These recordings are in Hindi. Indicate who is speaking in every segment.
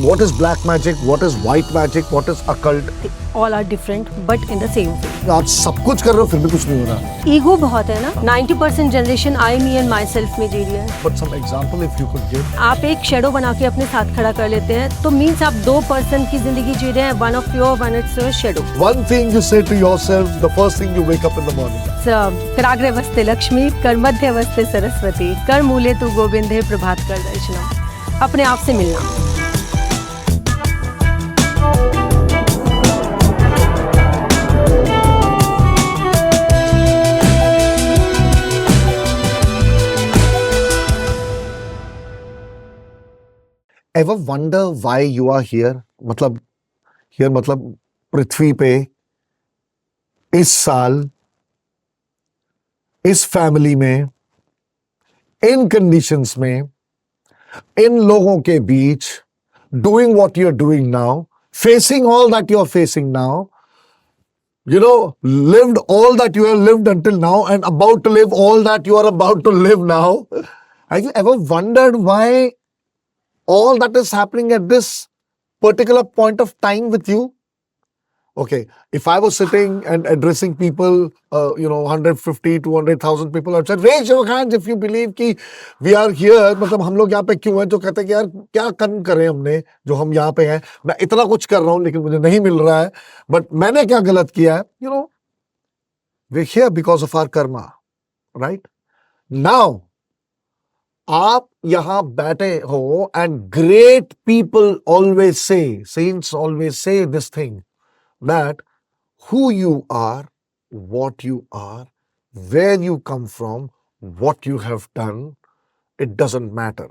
Speaker 1: What is black magic? What is white magic? What is occult?
Speaker 2: All are different but in the same way.
Speaker 1: आप सब कुछ कर रहे हो फिर भी कुछ नहीं हो रहा.
Speaker 2: ईगो बहुत है ना. 90% generation I me and my self में जी रही है.
Speaker 1: But some example if you could give.
Speaker 2: आप एक शेडो बना के अपने साथ खड़ा कर लेते हैं तो मीन्स आप 2% की जिंदगी जी रहे हैं. One of your one its shadow.
Speaker 1: One thing you say to yourself the first thing you wake up in the morning.
Speaker 2: कराग्रे वस्ते लक्ष्मी, कर मध्य वस्ते सरस्वती, कर मूले तू गोविंदे, प्रभात कर दर्शनम. अपने आप से मिलना.
Speaker 1: Ever wonder why you are here? मतलब here मतलब पृथ्वी पे इस साल इस फैमिली में इन कंडीशंस में इन लोगों के बीच doing what you're doing now, facing all that you're facing now, you know, lived all that you have lived until now and about to live all that you are about to live now. Have you ever wondered why all that is happening at this particular point of time with you? Okay, if I was sitting and addressing people, 150, 200,000 people outside, raise your hands if you believe कि we are here, मतलब हम लोग यहाँ पे क्यों हैं, जो कहते हैं कि यार क्या कर्म करें हमने जो हम यहाँ पे हैं. मैं इतना कुछ कर रहा हूँ लेकिन मुझे नहीं मिल रहा है, बट मैंने क्या गलत किया है? We're here because of our karma, right? Now, आप यहाँ बैठे हो and great people always say, saints always say this thing, that who you are, what you are, where you come from, what you have done, it doesn't matter.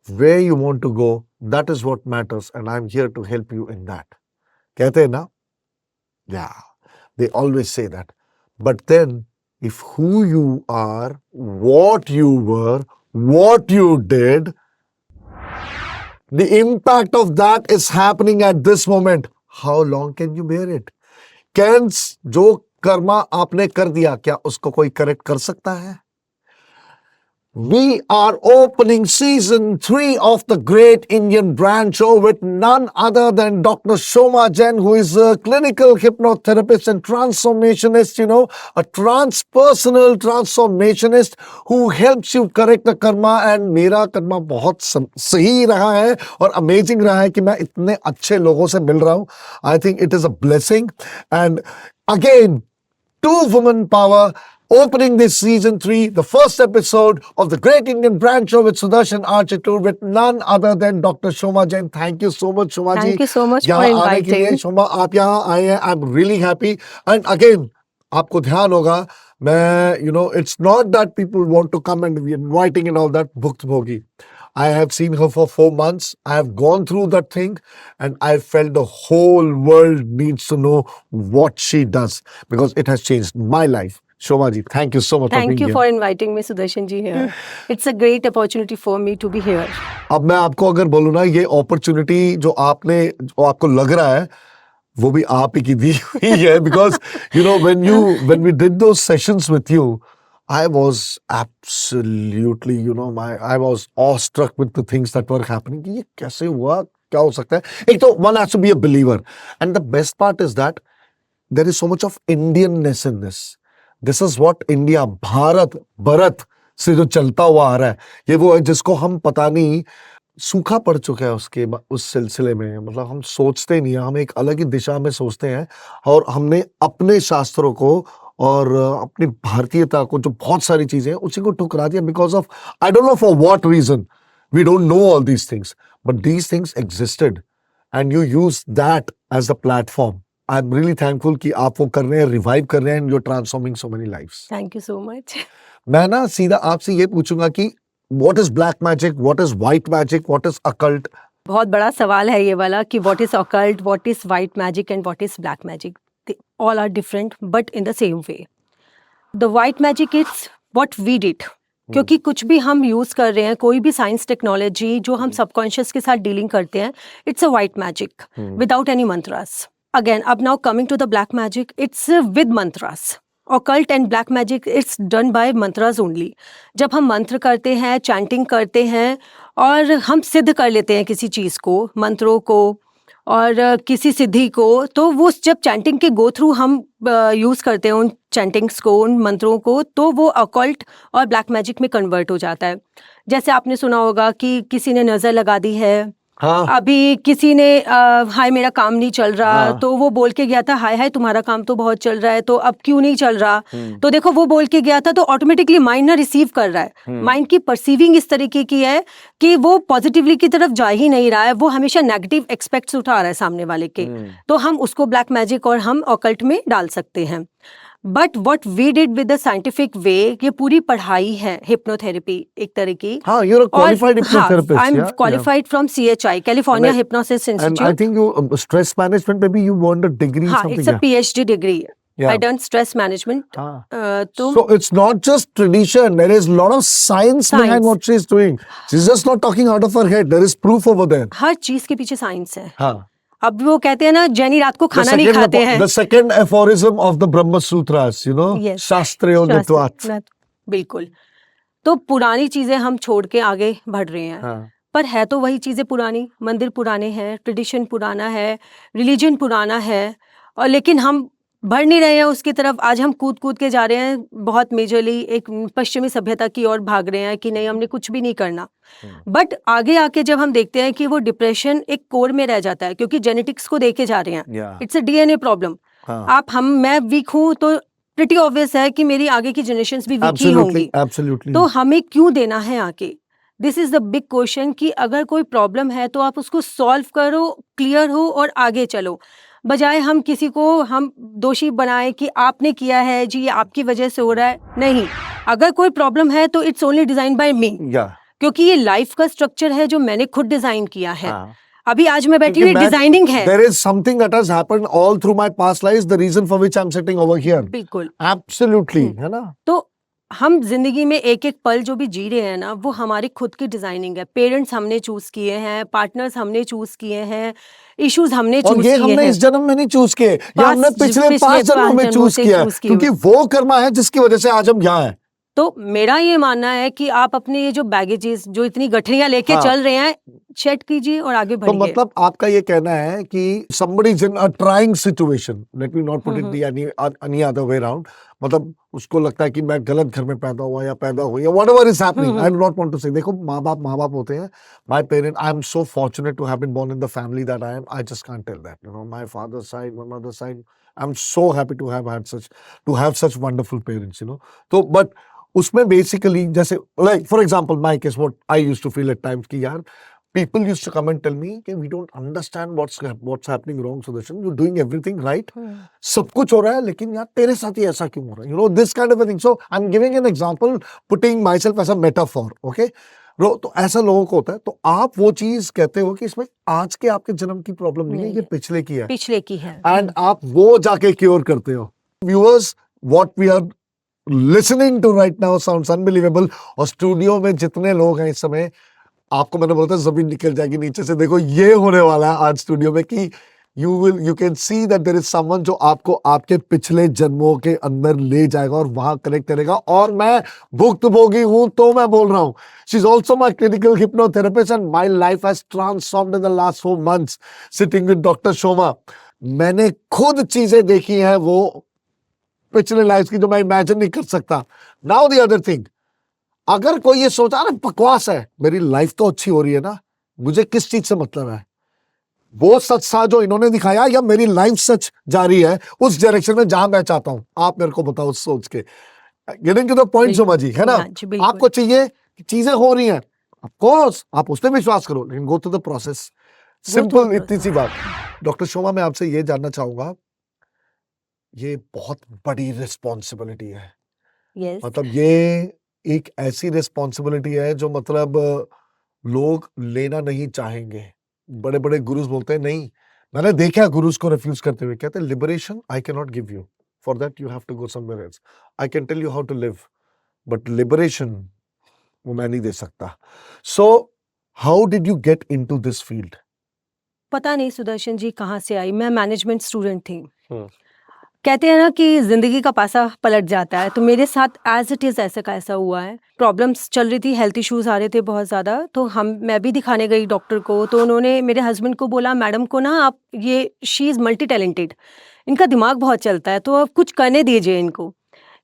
Speaker 1: Where you want to go, that is what matters, and I'm here to help you in that. कहते हैं ना? Yeah, they always say that. But then, if who you are, what you were, what you did, the impact of that is happening at this moment. How long can you bear it? Can जो कर्मा आपने कर दिया, क्या उसको कोई करेक्ट कर सकता है? We are opening season 3 of the Great Indian Brand Show with none other than Dr. Shoma Jain, who is a clinical hypnotherapist and transformationist, a transpersonal transformationist who helps you correct the karma. And मेरा कर्मा बहुत सही रहा है और amazing रहा है कि मैं इतने अच्छे लोगों से मिल रहा हूँ. I think it is a blessing. And again, 2 women power. Opening this season 3, the first episode of the Great Indian Brand Show with Sudarshan Architur with none other than Dr. Shoma Jain. Thank you so much, Shoma ji.
Speaker 2: Thank you so much for
Speaker 1: यहाँ आने के लिए
Speaker 2: inviting.
Speaker 1: शोमा आप यहाँ आए हैं. I'm really happy. And again, आपको ध्यान होगा, मैं, it's not that people want to come and be inviting and all that. Bhukt bhogi. I have seen her for 4 months. I have gone through that thing and I felt the whole world needs to know what she does because it has changed my life. Shoma ji, thank you so much for being
Speaker 2: Thank you
Speaker 1: here.
Speaker 2: for inviting me, Sudarshan ji, here. It's a great opportunity for me to be here.
Speaker 1: अब मैं आपको अगर बोलूँ ना, ये अपॉर्चुनिटी जो आपको लग रहा है वो भी आप ही की दी हुई है because when we did those sessions with you, I was absolutely I was awestruck with the things that were happening. कि ये कैसे हुआ, क्या हो सकता है? एक तो one has to be a believer, and the best part is that there is so much of Indianness in this. This is what India, Bharat से जो चलता हुआ आ रहा है, ये वो है जिसको हम पता नहीं सूखा पड़ चुका है उस सिलसिले में. मतलब हम सोचते नहीं हैं, हम एक अलग ही दिशा में सोचते हैं और हमने अपने शास्त्रों को और अपनी भारतीयता को, जो बहुत सारी चीजें हैं, उसी को ठुकरा दिया because of, I don't know for what reason. We don't know all these things, but these things existed and you use that as the platform. I'm really thankful कि आप वो कर रहे हैं, रिवाइव कर रहे हैं, and you're transforming so many lives.
Speaker 2: Thank you so much.
Speaker 1: मैं ना सीधा आपसे ये पूछूंगा कि what is black magic, what is white magic, what is occult?
Speaker 2: बहुत बड़ा सवाल है ये वाला कि what is occult, what is white magic and what is black magic. They all are different but in the same way. The white magic is what we did. क्योंकि कुछ भी हम यूज कर रहे हैं, कोई भी साइंस टेक्नोलॉजी जो हम सबकॉन्शियस के साथ डीलिंग करते हैं, it's a white magic without any mantras. Again, अब now coming to the black magic, it's with mantras. occult and black magic, it's done by mantras only. जब हम मंत्र करते हैं, चैंटिंग करते हैं और हम सिद्ध कर लेते हैं किसी चीज़ को, मंत्रों को और किसी सिद्धि को, तो वो जब चैंटिंग के गो थ्रू हम यूज़ करते हैं उन चैंटिंग्स को, उन मंत्रों को, तो वो अकल्ट और ब्लैक मैजिक में कन्वर्ट हो जाता है. जैसे आपने सुना होगा कि किसी ने नज़र लगा दी है,
Speaker 1: हाँ
Speaker 2: अभी किसी ने हाय मेरा काम नहीं चल रहा,
Speaker 1: हाँ।
Speaker 2: तो वो बोल के गया था हाय हाय तुम्हारा काम तो बहुत चल रहा है, तो अब क्यों नहीं चल रहा.
Speaker 1: हम्म।
Speaker 2: तो देखो वो बोल के गया था, तो ऑटोमेटिकली माइंड ना रिसीव कर रहा है. माइंड की परसीविंग इस तरीके की है कि वो पॉजिटिवली की तरफ जा ही नहीं रहा है, वो हमेशा नेगेटिव एक्सपेक्ट्स उठा रहा है सामने वाले के. तो हम उसको ब्लैक मैजिक और हम ऑकल्ट में डाल सकते हैं. But what we did with the scientific way, ये पूरी पढ़ाई है हिप्नोथेरेपी एक तरह की.
Speaker 1: हाँ, you're a qualified hypnotherapist.
Speaker 2: I am
Speaker 1: yeah,
Speaker 2: qualified from CHI, California
Speaker 1: And I-
Speaker 2: hypnosis
Speaker 1: yeah. And I
Speaker 2: institute.
Speaker 1: think you stress management, maybe you earned a degree
Speaker 2: हाँ,
Speaker 1: something.
Speaker 2: It's a
Speaker 1: yeah.
Speaker 2: PhD degree.
Speaker 1: Yeah.
Speaker 2: I done stress management.
Speaker 1: हाँ.
Speaker 2: तो
Speaker 1: So it's not just tradition. There is a lot of science behind
Speaker 2: Science.
Speaker 1: what she's doing. She's just not talking out of her head. There is proof over there.
Speaker 2: हर चीज के पीछे साइंस है.
Speaker 1: हाँ.
Speaker 2: अब वो कहते हैं ना जैनी रात को
Speaker 1: The
Speaker 2: खाना नहीं
Speaker 1: second
Speaker 2: खाते हैं.
Speaker 1: the second aphorism of the Brahma Sutras, you know,
Speaker 2: Yes.
Speaker 1: Shastreo Nitvat.
Speaker 2: शास्त्र- बिल्कुल. तो पुरानी चीजें हम छोड़ के आगे बढ़ रहे हैं.
Speaker 1: हाँ.
Speaker 2: पर है तो वही चीजें पुरानी, मंदिर पुराने हैं, ट्रेडिशन पुराना है, रिलीजन पुराना है, और लेकिन हम बढ़ नहीं रहे हैं उसकी तरफ. आज हम कूद कूद के जा रहे हैं, बहुत मेजरली एक पश्चिमी सभ्यता की ओर भाग रहे हैं कि नहीं हमने कुछ भी नहीं करना. बट आगे आके जब हम देखते हैं कि वो डिप्रेशन एक कोर में रह जाता है, क्योंकि जेनेटिक्स को देके जा रहे हैं.
Speaker 1: Yeah.
Speaker 2: It's a DNA problem.
Speaker 1: हाँ.
Speaker 2: मैं वीक हूँ तो प्रिटी ऑब्वियस है कि मेरी आगे की जनरेशंस भी वीक ही होंगी.
Speaker 1: Absolutely. Absolutely.
Speaker 2: तो हमें क्यों देना है आके? This is the big question कि अगर कोई प्रॉब्लम है तो आप उसको सॉल्व करो, क्लियर हो और आगे चलो, बजाय हम किसी को हम दोषी बनाए कि आपने किया है जी, ये आपकी वजह से हो रहा है. नहीं, अगर कोई प्रॉब्लम है तो it's only design by me,
Speaker 1: Yeah.
Speaker 2: क्योंकि ये लाइफ का स्ट्रक्चर है जो मैंने खुद डिजाइन किया है.
Speaker 1: हाँ.
Speaker 2: अभी आज मैं बैठी हुई
Speaker 1: क्योंकि
Speaker 2: डिजाइनिंग है.
Speaker 1: There is something that has happened all through my past lives, the reason for which I'm sitting over here.
Speaker 2: बिल्कुल.
Speaker 1: Absolutely, है ना?
Speaker 2: तो हम जिंदगी में एक एक पल जो भी जी रहे हैं ना, वो हमारी खुद की डिजाइनिंग है. पेरेंट्स हमने चूज किए हैं, पार्टनर्स हमने चूज किए हैं, इश्यूज हमने
Speaker 1: और
Speaker 2: चूज
Speaker 1: ये
Speaker 2: किए
Speaker 1: हमने
Speaker 2: हैं.
Speaker 1: इस जन्म में नहीं चूज किए, ये हमने पिछले 5 जन्मों में चूज किया है, क्योंकि वो कर्मा है जिसकी वजह से आज हम यहाँ हैं.
Speaker 2: तो मेरा ये मानना है कि आप अपने ये जो बैगेजेस, जो इतनी गठरियां लेके
Speaker 1: हाँ.
Speaker 2: चल रहे हैं, शेड कीजिए और आगे
Speaker 1: तो
Speaker 2: बढ़िए.
Speaker 1: मतलब आपका ये कहना है कि somebody is in a trying situation, let me not put it the any other way around, मतलब उसको लगता है कि मैं गलत घर में पैदा हुआ या पैदा हुई या whatever is happening, I do not want to say. देखो माँ बाप होते हैं. My parent, I am so fortunate to have been born in the family that I am. I just can't tell that, you know, my father's side, my mother's side, I'm so happy to have such wonderful parents, you know. तो but उसमें बेसिकली जैसे like for example my case, what I used to feel at times कि यार people used to come and tell me कि we don't understand what's happening wrong, Sudarshan, you're doing everything right, सब कुछ हो रहा है, लेकिन यार तेरे साथ ही ऐसा क्यों हो रहा है, you know, this kind of a thing. So I'm giving an example, putting myself as a metaphor, okay. तो ऐसा लोगों को होता है, तो आप वो चीज कहते हो कि इसमें आज के आपके जन्म की प्रॉब्लम नहीं है, ये पिछले की है,
Speaker 2: पिछले की है.
Speaker 1: एंड आप वो जाके क्योर करते हो. Viewers, what we are listening to right now sounds unbelievable. और स्टूडियो में जितने लोग हैं इस समय, आपको मैंने बोला था जमीन निकल जाएगी नीचे से. देखो ये होने वाला है आज स्टूडियो में कि you can see that there is someone जो आपको आपके पिछले जन्मों के अंदर ले जाएगा और वहां कनेक्ट करेगा. और मैं भुक्तभोगी हूं तो मैं बोल रहा हूं. She is also my clinical hypnotherapist and my life has transformed in the last 4 months sitting with Dr. Shoma. मैंने खुद चीजें देखी हैं वो पिछले लाइफ की जो मैं इमेजिन नहीं कर सकता. नाउ द अदर थिंग, अगर कोई ये सोचा ना बकवास है, मेरी लाइफ तो अच्छी हो रही है ना, मुझे किस चीज से मतलब है, वो सच था जो इन्होंने दिखाया या मेरी लाइफ सच जा रही है उस डायरेक्शन में जहां मैं चाहता हूं, आप मेरे को बताओ सोच के. गेटिंग टू द पॉइंट शोमा जी, है ना. आपको चाहिए कि चीजें हो रही हैं, ऑफ कोर्स आप उस पर विश्वास करो, लेकिन go to the process. Simple, इतनी सी बात. डॉक्टर शोमा, मैं आपसे ये जानना चाहूंगा, ये बहुत बड़ी रिस्पॉन्सिबिलिटी है.
Speaker 2: yes.
Speaker 1: मतलब ये एक ऐसी रिस्पॉन्सिबिलिटी है जो मतलब लोग लेना नहीं चाहेंगे. बड़े बड़े गुरुज बोलते हैं नहीं, मैंने देखा गुरुज को रिफ्यूज करते हुए, कहते हैं liberation I cannot give you, for that you have to go somewhere else. I can tell you how to live, but liberation वो मैं नहीं दे सकता. So how did you get into this field?
Speaker 2: पता नहीं सुदर्शन जी कहाँ से आई. मैं मैनेजमेंट स्टूडेंट थी. कहते हैं ना कि जिंदगी का पासा पलट जाता है, तो मेरे साथ एज इट इज़ ऐसा का ऐसा हुआ है। प्रॉब्लम्स चल रही थी, हेल्थ इश्यूज आ रहे थे बहुत ज़्यादा, तो मैं भी दिखाने गई डॉक्टर को, तो उन्होंने मेरे हस्बैंड को बोला, मैडम को ना आप ये शी इज़ मल्टी टैलेंटेड, इनका दिमाग बहुत चलता है, तो आप कुछ करने दीजिए इनको।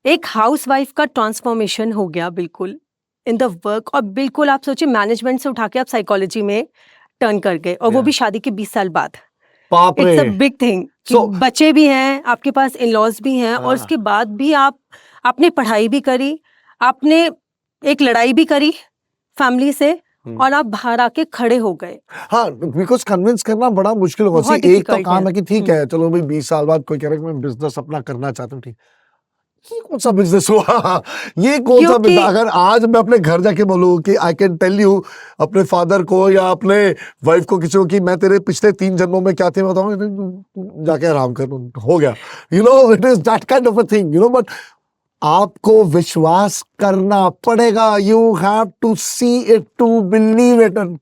Speaker 2: एक हाउसवाइफ का ट्रांसफॉर्मेशन हो गया बिल्कुल इन द वर्क, और बिल्कुल आप सोचिए मैनेजमेंट से उठा के आप साइकोलॉजी में टर्न कर गए, और वो भी शादी के 20 साल बाद।
Speaker 1: बाप रे।
Speaker 2: इट्स अ बिग थिंग कि
Speaker 1: So-
Speaker 2: बच्चे भी हैं, आपके पास इन लॉज भी हैं, और
Speaker 1: हाँ।
Speaker 2: उसके बाद भी आपने पढ़ाई भी करी, आपने एक लड़ाई भी करी फैमिली से, और आप बाहर आके खड़े हो गए।
Speaker 1: हाँ, बिकॉज कन्विंस करना बड़ा मुश्किल होगा।
Speaker 2: बहुत
Speaker 1: See, एक तो
Speaker 2: difficult
Speaker 1: काम
Speaker 2: है।
Speaker 1: है कि ठीक है, चलो भाई 20 साल बाद कोई कह रहा है कि मैं बिजनेस अपना करना चाहता हूँ, ठीक, ये कौन सा बिजनेस हुआ? ये कौन सा
Speaker 2: क्योंकि-
Speaker 1: बिजनेस? अगर आज मैं अपने घर जाके बोलूँ कि आई कैन टेल यू अपने फादर को या अपने वाइफ को, किसी को, कि मैं तेरे पिछले 3 जन्मों में क्या थे बताऊँ, जाके आराम कर, हो गया। You know, it is that kind of a thing, you know. But आपको विश्वास करना पड़ेगा। You have to see it to believe it, and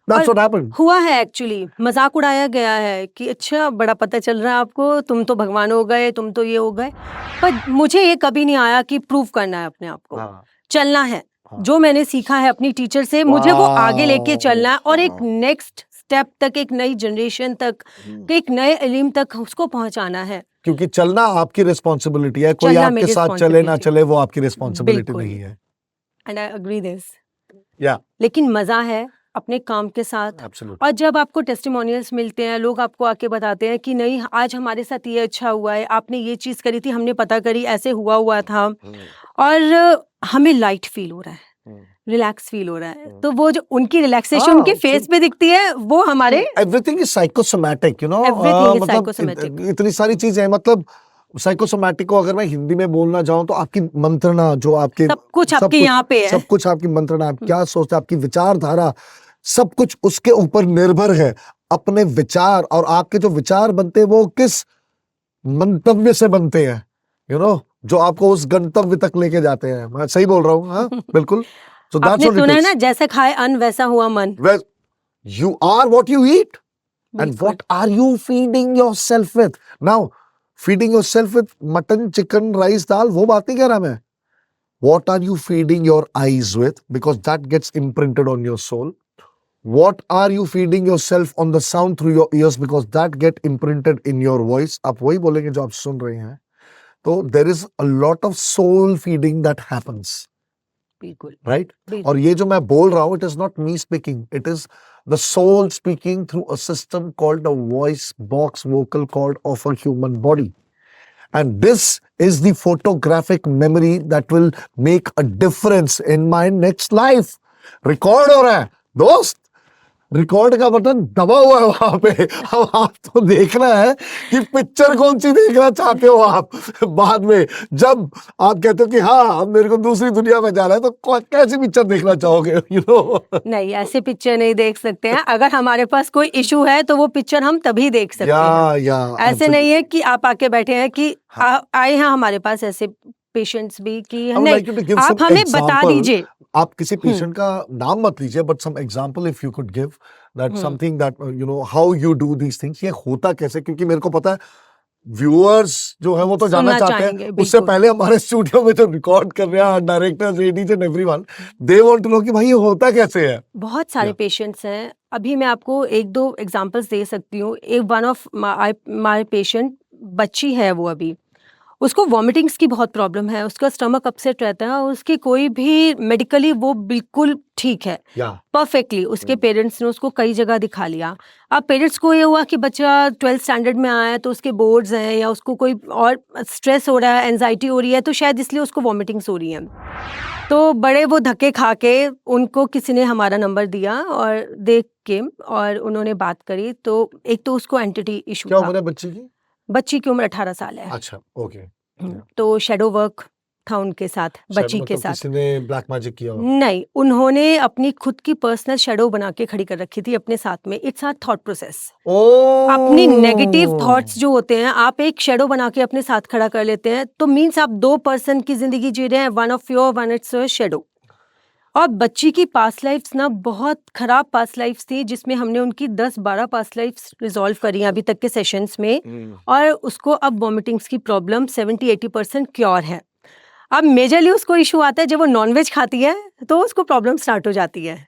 Speaker 1: that's what happened.
Speaker 2: हुआ है एक्चुअली, मजाक उड़ाया गया है कि अच्छा बड़ा पता चल रहा है आपको, तुम तो भगवान हो गए, तुम तो ये हो गए। पर मुझे ये कभी नहीं आया कि प्रूव करना है अपने आप को,
Speaker 1: हाँ।
Speaker 2: चलना है।
Speaker 1: हाँ।
Speaker 2: जो मैंने सीखा है अपनी टीचर से, मुझे वो आगे लेके चलना है, और एक
Speaker 1: वाह।
Speaker 2: नेक्स्ट स्टेप तक, एक नई जनरेशन तक, एक नए इल्म तक उसको पहुंचाना है।
Speaker 1: क्योंकि चलना आपकी रिस्पॉन्सिबिलिटी है, कोई
Speaker 2: चलना
Speaker 1: आपके
Speaker 2: मेरी
Speaker 1: साथ चले ना
Speaker 2: responsibility।
Speaker 1: चले वो आपकी रिस्पॉन्सिबिलिटी
Speaker 2: बिल्कुल।
Speaker 1: नहीं है।
Speaker 2: And I agree this.
Speaker 1: या
Speaker 2: लेकिन मजा है अपने काम के साथ।
Speaker 1: एब्सोल्युटली।
Speaker 2: और जब आपको टेस्टिमोनियल्स मिलते हैं, लोग आपको आके बताते हैं कि नहीं आज हमारे साथ ये अच्छा हुआ है, आपने ये चीज़ करी थी, हमने पता करी, ऐसे हुआ था, और हमें लाइट फील हो रहा है, रिलैक्स फील हो रहा है, तो वो जो उनकी रिलैक्सेशन उनके फेस पे दिखती है, वो हमारे
Speaker 1: everything is psychosomatic, you know.
Speaker 2: Everything is
Speaker 1: मतलब
Speaker 2: psychosomatic।
Speaker 1: इतनी सारी चीजें हैं। मतलब साइकोसोमैटिक को अगर मैं हिंदी में बोलना चाहूँ तो आपकी मंत्रणा, जो आपके
Speaker 2: सब कुछ आपके यहाँ पे है।
Speaker 1: सब कुछ आपकी मंत्रणा, आप क्या सोचते हैं, आपकी विचारधारा, सब कुछ उसके ऊपर निर्भर है। अपने विचार, और आपके जो विचार बनते हैं वो किस मंतव्य से बनते हैं, यू नो, जो आपको उस गंतव्य तक लेके जाते हैं। मैं सही बोल रहा हूँ? हाँ, बिल्कुल। So that's
Speaker 2: आपने
Speaker 1: what it
Speaker 2: सुना है
Speaker 1: is.
Speaker 2: ना, जैसे खाए अन्न वैसा हुआ मन।
Speaker 1: Well, you are what you eat. And
Speaker 2: बिल्कुल।
Speaker 1: what are you feeding yourself with? Now, feeding yourself with mutton, chicken, rice, dal, वो बात नहीं कह रहा मैं. What are you feeding your eyes with? Because that gets imprinted on your soul. What are you feeding yourself on the sound through your ears? Because that get imprinted in your voice. आप वही बोलेंगे जो आप सुन रहे हैं. तो there is a lot of soul feeding that happens.
Speaker 2: बिल्कुल।
Speaker 1: Right?
Speaker 2: बिल्कुल।
Speaker 1: और ये जो मैं बोल रहा हूँ, it is not me speaking. It is the soul speaking through a system called the voice box vocal cord of a human body. And this is the photographic memory that will make a difference in my next life. Record हो रहा है दोस्त, रिकॉर्ड का बटन दबा हुआ है वहां पे। अब आपको देखना है कि पिक्चर कौन सी देखना चाहते हो आप। बाद में जब आप कहते हो कि हाँ अब मेरे को दूसरी दुनिया में जाना है, तो कैसी पिक्चर देखना चाहोगे, यू नो?
Speaker 2: नहीं, ऐसे पिक्चर नहीं देख सकते हैं। अगर हमारे पास कोई इशू है तो वो पिक्चर हम तभी देख सकते हैं।
Speaker 1: या
Speaker 2: ऐसे नहीं है कि आप आके बैठे हैं कि आए हैं हमारे पास ऐसे पेशेंट्स भी कि
Speaker 1: I would
Speaker 2: नहीं,
Speaker 1: like you to give
Speaker 2: आप
Speaker 1: some
Speaker 2: हमें बता
Speaker 1: example.
Speaker 2: दीजिए।
Speaker 1: आप किसी पेशेंट का नाम मत लीजिए, but some example if you could give that something that you know how you do these things. ये होता कैसे? क्योंकि मेरे को पता है व्यूअर्स जो है वो तो जानना
Speaker 2: सुनना
Speaker 1: चाहते
Speaker 2: चाहेंगे,
Speaker 1: हैं। उससे
Speaker 2: बिल्कुल।
Speaker 1: पहले हमारे स्टूडियो में जो रिकॉर्ड कर रहे हैं directors, ADs and everyone, they want to know कि भाई ये होता कैसे है।
Speaker 2: बहुत सारे पेशेंट्स हैं। अभी मैं आपको एक दो एग्जांपल्स दे सकती हूँ। एक वन ऑफ माय पेशेंट, बच्ची है वो अभी, उसको वॉमिटिंग्स की बहुत प्रॉब्लम है, उसका स्टमक अपसेट रहता है, और उसकी कोई भी मेडिकली वो बिल्कुल ठीक है
Speaker 1: या
Speaker 2: परफेक्टली। उसके पेरेंट्स ने उसको कई जगह दिखा लिया। अब पेरेंट्स को ये हुआ कि बच्चा 12th स्टैंडर्ड में आया है तो उसके बोर्ड्स हैं, या उसको कोई और स्ट्रेस हो रहा है, एंजाइटी हो रही है, तो शायद इसलिए उसको वॉमिटिंग्स हो रही हैं। तो बड़े वो धक्के खा के उनको किसी ने हमारा नंबर दिया और देख के, और उन्होंने बात करी। तो एक तो उसको एंटिटी इशू
Speaker 1: क्या
Speaker 2: था।
Speaker 1: उम्र है बच्ची की?
Speaker 2: बच्ची की उम्र 18 साल है।
Speaker 1: अच्छा, ओके।
Speaker 2: तो शैडो वर्क था उनके साथ, बच्ची के साथ।
Speaker 1: किसी ने ब्लैक मैजिक किया हो?
Speaker 2: नहीं, उन्होंने अपनी खुद की पर्सनल शैडो बना के खड़ी कर रखी थी अपने साथ में। It's a thought process.
Speaker 1: Oh,
Speaker 2: अपनी नेगेटिव थॉट्स जो होते हैं, आप एक शैडो बना के अपने साथ खड़ा कर लेते हैं, तो मीन्स आप दो पर्सन की जिंदगी जी रहे हैं, one of your, one it's your shadow. और बच्ची की पास्ट लाइफ्स ना बहुत खराब पास्ट लाइफ्स थी, जिसमें हमने उनकी 10-12 पास्ट लाइफ्स रिजॉल्व करी हैं अभी तक के सेशंस में, और उसको अब वॉमिटिंग्स की प्रॉब्लम 70-80% क्योर है। अब मेजरली उसको इशू आता है जब वो नॉनवेज खाती है तो उसको प्रॉब्लम स्टार्ट हो जाती है,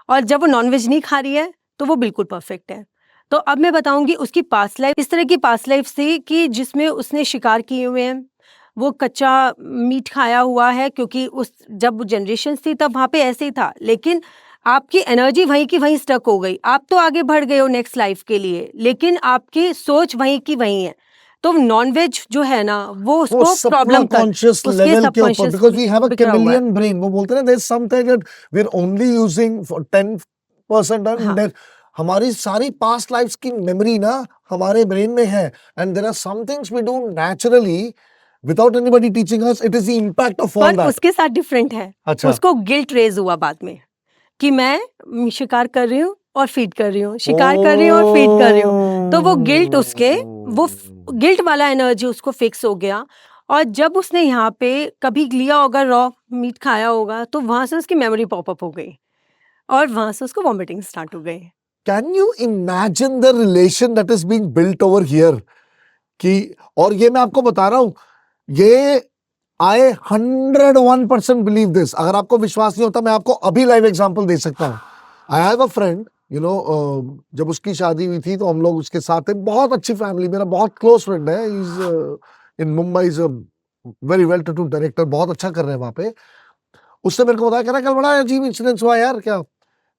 Speaker 2: और जब वो नॉनवेज नहीं खा रही है तो वो बिल्कुल परफेक्ट है। तो अब मैं बताऊंगी उसकी पास्ट लाइफ। इस तरह की पास्ट लाइफ थी कि जिसमें उसने शिकार किए हुए हैं, वो कच्चा मीट खाया हुआ है, क्योंकि उस जब जनरेशन थी तब वहाँ पे ऐसे ही था, लेकिन आपकी एनर्जी वहीं की वहीं स्टक हो गई। आप तो आगे बढ़ गए हो नेक्स्ट लाइफ के लिए, लेकिन आपकी सोच वहीं की वहीं है। तो नॉनवेज जो है ना वो
Speaker 1: वो
Speaker 2: उसको प्रॉब्लम कर
Speaker 1: subconscious
Speaker 2: उसके
Speaker 1: लेवल के ऊपर,
Speaker 2: subconscious
Speaker 1: because we have a
Speaker 2: बिखरा हुआ है।
Speaker 1: chameleon brain, वो बोलते हैं ना, there's something that we're only using for 10% and
Speaker 2: हाँ,
Speaker 1: that हमारी सारी past lives की memory ना हमारे brain में है, and there are some things we do naturally without anybody teaching us. It is the impact of all
Speaker 2: पर
Speaker 1: that.
Speaker 2: उसके साथ डिफरेंट है।
Speaker 1: अच्छा।
Speaker 2: उसको गिल्ट रेज हुआ बाद में कि मैं शिकार कर रही हूँ और फीड कर रही हूँ, शिकार कर रही हूँ और फीड कर रही हूँ। तो वो गिल्ट उसके वो गिल्ट वाला एनर्जी उसको फिक्स हो गया, और जब उसने यहाँ पे कभी लिया होगा रॉ मीट खाया होगा तो वहां से उसकी मेमोरी पॉपअप हो गई, और वहां से उसको वॉमिटिंग स्टार्ट हो गई।
Speaker 1: Can you imagine the relation that is being built over here? कि और ये मैं आपको बता रहा हूँ, ये I 101% believe this. अगर आपको विश्वास नहीं होता मैं आपको अभी लाइव एग्जांपल दे सकता हूँ। I have a friend, you know, जब उसकी शादी हुई थी तो हम लोग उसके साथ थे, बहुत अच्छी फैमिली, मेरा बहुत क्लोज फ्रेंड है, is in Mumbai, is very well to do director, बहुत अच्छा कर रहे हैं वहाँ पे। उसने मेरे को बताया, कह रहा कल बड़ा अजीब इंसिडेंस हुआ यार। क्या?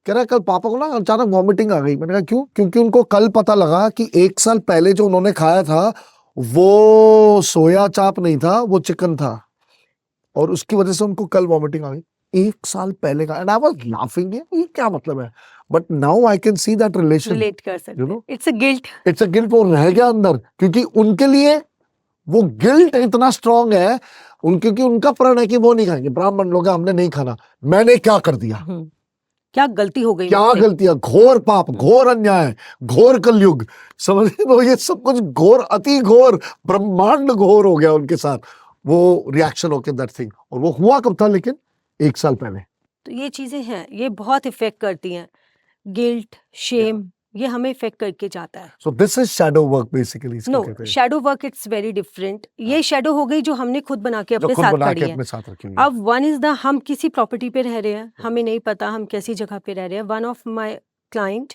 Speaker 1: कह रहा कल पापा को ना अचानक वॉमिटिंग आ गई। मैंने कहा क्यों? क्योंकि उनको कल पता लगा कि 1 साल पहले जो उन्होंने खाया था वो सोया चाप नहीं था, वो चिकन था, और उसकी वजह से उनको कल वॉमिटिंग आ गई। 1 साल पहले का, एंड आई वाज लाफिंग, ये क्या मतलब है? But now I can see that relation,
Speaker 2: relate कर सकते
Speaker 1: you
Speaker 2: हैं।
Speaker 1: know?
Speaker 2: It's a guilt.
Speaker 1: It's a guilt, वो रह गया अंदर, क्योंकि उनके लिए वो गिल्ट इतना स्ट्रांग है, क्योंकि उनका प्रण है कि वो नहीं खाएंगे, ब्राह्मण लोग हैं, हमने नहीं खाना। मैंने क्या कर दिया?
Speaker 2: क्या गलती हो गई
Speaker 1: क्या
Speaker 2: मुझसे?
Speaker 1: गलतियां, घोर पाप, घोर अन्याय, घोर कलयुग, समझ रहे हो? ये सब कुछ घोर, अति घोर, ब्रह्मांड घोर हो गया उनके साथ, वो रिएक्शन होके दैट थिंग। और वो हुआ कब था? लेकिन 1 साल पहले।
Speaker 2: तो ये चीजें हैं, ये बहुत इफेक्ट करती हैं। गिल्ट, शेम, ये हमें इफेक्ट करके जाता है।
Speaker 1: सो this is shadow work basically, इसको
Speaker 2: नो,
Speaker 1: कहते हैं,
Speaker 2: shadow work it's very different. ये शैडो हो गई जो हमने खुद बना के
Speaker 1: जो
Speaker 2: अपने
Speaker 1: खुद
Speaker 2: साथ
Speaker 1: बना
Speaker 2: करी
Speaker 1: के
Speaker 2: है।
Speaker 1: अपने साथ रखी हुई है।
Speaker 2: अब वन इज द, हम किसी प्रॉपर्टी पे रह रहे हैं, हमें नहीं पता हम कैसी जगह पे रह रहे हैं। वन ऑफ माय क्लाइंट,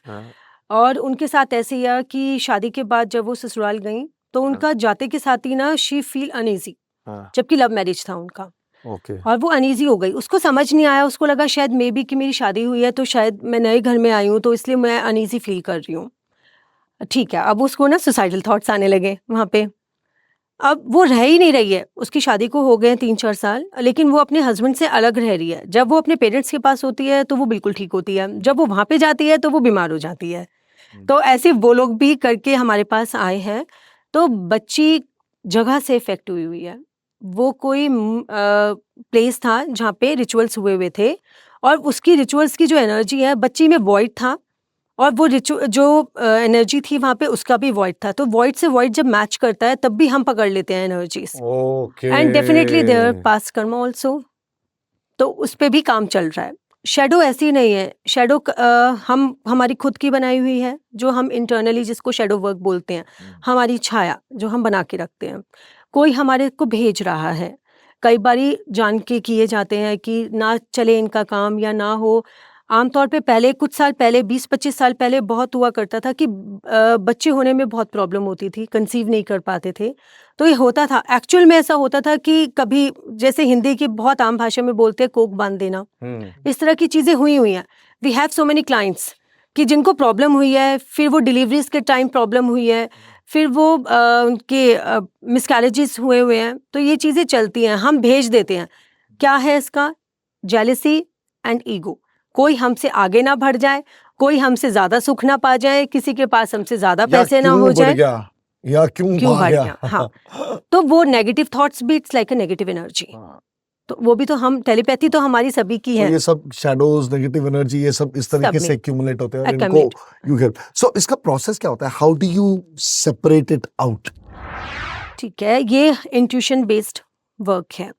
Speaker 2: और उनके साथ ऐसे ही है कि शादी के बाद जब वो ससुराल गई तो उनका जाते के साथ ही ना शी फील अनईजी, जबकि लव मैरिज था उनका।
Speaker 1: ओके।
Speaker 2: और वो अनईजी हो गई, उसको समझ नहीं आया, उसको लगा शायद मे बी कि मेरी शादी हुई है तो शायद मैं नए घर में आई हूँ तो इसलिए मैं अनईजी फील कर रही हूँ। ठीक है, अब उसको ना सुसाइडल थॉट्स आने लगे वहाँ पे। अब वो रह ही नहीं रही है, उसकी शादी को हो गए 3-4 साल, लेकिन वो अपने हस्बैंड से अलग रह रही है। जब वो अपने पेरेंट्स के पास होती है तो वो बिल्कुल ठीक होती है, जब वो वहाँ पे जाती है तो वो बीमार हो जाती है। तो ऐसे वो लोग भी करके हमारे पास आए हैं। तो बच्ची जगह से इफेक्ट हुई हुई है। वो कोई प्लेस था जहाँ पे रिचुअल्स हुए हुए थे, और उसकी रिचुअल्स की जो एनर्जी है बच्ची में वॉइड था, और वो जो एनर्जी थी वहाँ पे उसका भी वॉइड था। तो वॉइड से वॉइड जब मैच करता है तब भी हम पकड़ लेते हैं energies,
Speaker 1: okay.
Speaker 2: And definitely there past Karma also. तो उस पे भी काम चल रहा है। शैडो ऐसी नहीं है, शैडो हम हमारी खुद की बनाई हुई है, जो हम इंटरनली जिसको शैडो वर्क बोलते हैं, हमारी छाया जो हम बना के रखते हैं। कोई हमारे को भेज रहा है, कई बारी जान के किए जाते हैं कि ना चले इनका काम या ना हो। आमतौर पे पहले कुछ साल पहले 20-25 साल पहले बहुत हुआ करता था कि बच्चे होने में बहुत प्रॉब्लम होती थी, कंसीव नहीं कर पाते थे। तो ये होता था, एक्चुअल में ऐसा होता था कि कभी जैसे हिंदी की बहुत आम भाषा में बोलते हैं कोक बांध देना, इस तरह की चीज़ें हुई हैं। We have so many clients कि जिनको प्रॉब्लम हुई है, फिर वो डिलीवरीज के टाइम प्रॉब्लम हुई है, फिर वो उनके मिसकैरेजेस हुए हैं। तो ये चीज़ें चलती हैं, हम भेज देते हैं। क्या है इसका? Jealousy and ego. कोई हमसे आगे ना बढ़ जाए, कोई हमसे ज्यादा सुख ना पा जाए, किसी के पास हमसे ज्यादा पैसे ना हो जाए,
Speaker 1: या क्यों
Speaker 2: क्यों
Speaker 1: भाग
Speaker 2: बढ़
Speaker 1: गया?
Speaker 2: गया। हाँ, तो वो नेगेटिव थॉट्स भी, it's like a negative energy. तो वो भी तो हम, टेलीपैथी तो हमारी सभी की
Speaker 1: तो
Speaker 2: है।
Speaker 1: ये सब शैडोज, नेगेटिव एनर्जी, ये सब इस तरीके
Speaker 2: सब
Speaker 1: से
Speaker 2: में
Speaker 1: एक्यूमुलेट होते हैं और इनको
Speaker 2: accumulate।
Speaker 1: You help. सो इसका प्रोसेस क्या होता है? How do you separate it out?
Speaker 2: ठीक है, ये इंट्यूशन बेस्ड वर्क है।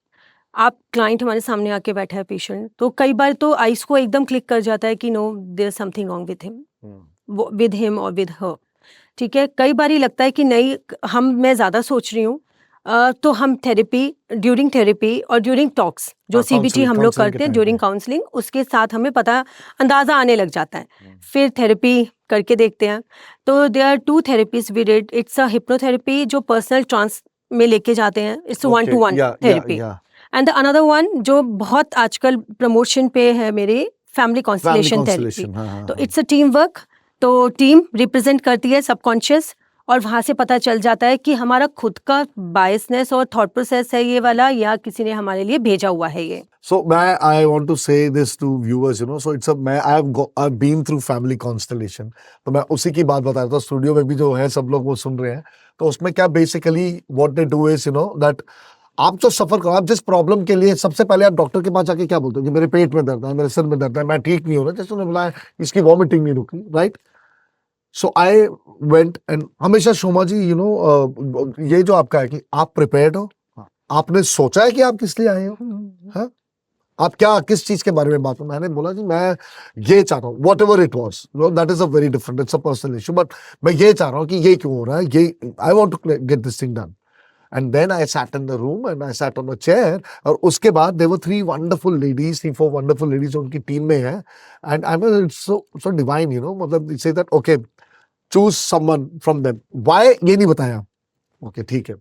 Speaker 2: आप क्लाइंट हमारे सामने आके बैठा है पेशेंट, तो कई बार तो आइस को एकदम क्लिक कर जाता है कि no there something wrong with him, with him और विद हर। ठीक है, कई बार ही लगता है कि नहीं, मैं ज़्यादा सोच रही हूँ। तो हम ड्यूरिंग थेरेपी और ड्यूरिंग टॉक्स जो
Speaker 1: हाँ,
Speaker 2: सीबीटी हम लोग
Speaker 1: counseling के
Speaker 2: करते हैं
Speaker 1: time
Speaker 2: ड्यूरिंग
Speaker 1: पे।
Speaker 2: काउंसलिंग, उसके साथ हमें अंदाज़ा आने लग जाता है। फिर थेरेपी करके देखते हैं। तो there are 2 therapies we did. It's a hypnotherapy जो पर्सनल ट्रांस में लेके जाते हैं, it's one
Speaker 1: Okay,
Speaker 2: two one
Speaker 1: yeah, yeah,
Speaker 2: therapy.
Speaker 1: yeah.
Speaker 2: And the another one जो बहुत आजकल प्रमोशन पे है मेरे, family
Speaker 1: Family
Speaker 2: constellation therapy.
Speaker 1: constellation, हाँ,
Speaker 2: तो
Speaker 1: हाँ,
Speaker 2: इट्स अ टीम वर्क। तो टीम रिप्रेजेंट करती है सबकॉन्शियस, और वहाँ से पता चल जाता है कि हमारा खुद का बायसनेस और थॉट प्रोसेस है ये वाला, या किसी ने हमारे लिए भेजा हुआ है ये।
Speaker 1: So, I want to say this to viewers, you know. So, I've been through family constellation. तो मैं उसी की बात बता रहा था, स्टूडियो में भी जो है सब लोग वो सुन रहे हैं। तो उसमें क्या basically what they do is, you know, that आप जो सफर करो, आप जिस प्रॉब्लम के लिए सबसे पहले आप डॉक्टर के पास जाके क्या बोलते हो कि मेरे पेट में दर्द है, मेरे सिर में दर्द है, मैं ठीक नहीं हो रहा, जैसे उन्होंने बोला इसकी वॉमिटिंग नहीं रुकी, right? So I went and हमेशा शोमा जी, यू नो, ये जो आपका है कि आप प्रिपेयर्ड हो, आपने सोचा है कि आप किस लिए आए हो, हाँ? आप क्या किस चीज के बारे में बात हो? मैंने बोला कि मैं ये चाह रहा हूँ, what ever it was, that is a very different, it's a personal issue, but मैं ये चाह रहा हूँ कि ये क्यों हो रहा है, ये I want to get this thing done. And then I sat in the room and I sat on a chair, और उसके बाद देयर वर 3 वंडरफुल लेडीज जो उनकी टीम में है, and I mean it's so divine, you know, मतलब से that okay choose someone from them, why ये नहीं बताया, ओके ठीक है,